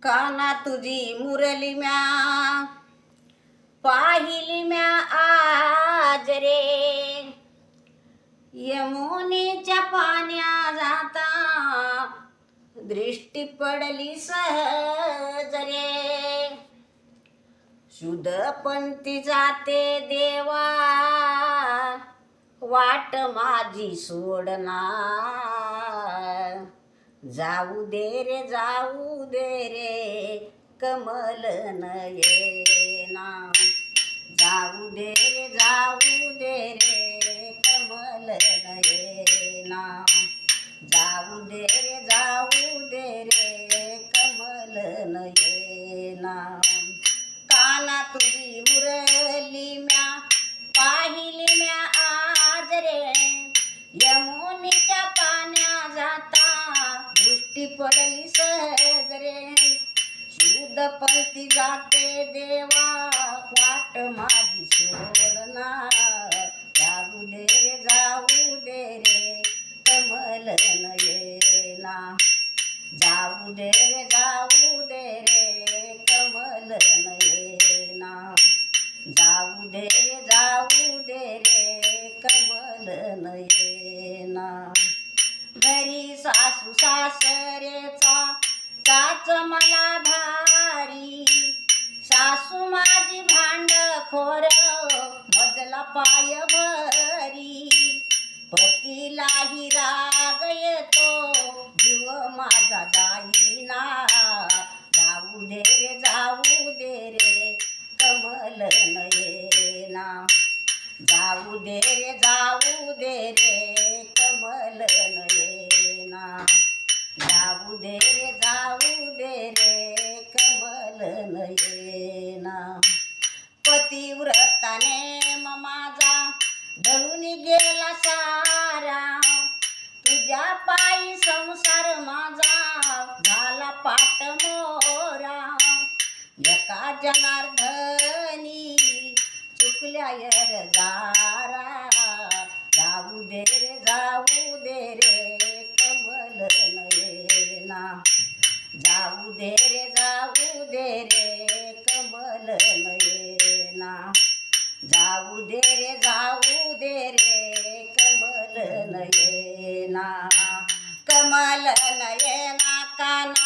काना तुझी मुरली म्या पाहिली म्या आज रे, यमुनेच्या पाण्या जाता दृष्टी पडली सहज रे. शुद्ध पंथी जाते देवा वाट माझी सोडणार. जाऊ दे रे जाऊ दे रे कमल नयना. जाऊ दे रे जाऊ दे रे कमल नयना. जाऊ दे रे जाऊ दे रे कमल नयना. काना तुझी मुरली म्या पाहिली म्या आज रे, यमुनेच्या पाण्या जाता दृष्टी पडली सहज रे. शुद्ध पंथी जाते देवा वाट माझी सोडणार. जाऊ दे रे जाऊ दे रे कमल नयना. जाऊ दे रे जाऊ दे रे कमल नयना. जाऊ दे रे जाऊ दे रे कमल नयना. घरी सासू सासरेचा चाच मला भारी. सासू माझी भांडखोर मजला पाय भरी. पतीलाही राग येतो जीव माझा जाईना. जाऊ दे रे जाऊ दे रे कमल नयना. जाऊ दे रे जाऊ दे रे कमल नयना. जाऊ दे रे जाऊ दे रे कमल नयना. पतिव्रताने माझा ढळून गेला सारा. तुझ्या पायी संसार माझा झाला पाट मोरा. एका जनार्दनी चुकल्या जारा. जाऊ दे रे जाऊ दे रे कमल नयना. जाऊ दे रे जाऊ दे रे कमल नयना. जाऊ दे रे जाऊ दे रे कमल नयना. कमल नयना काना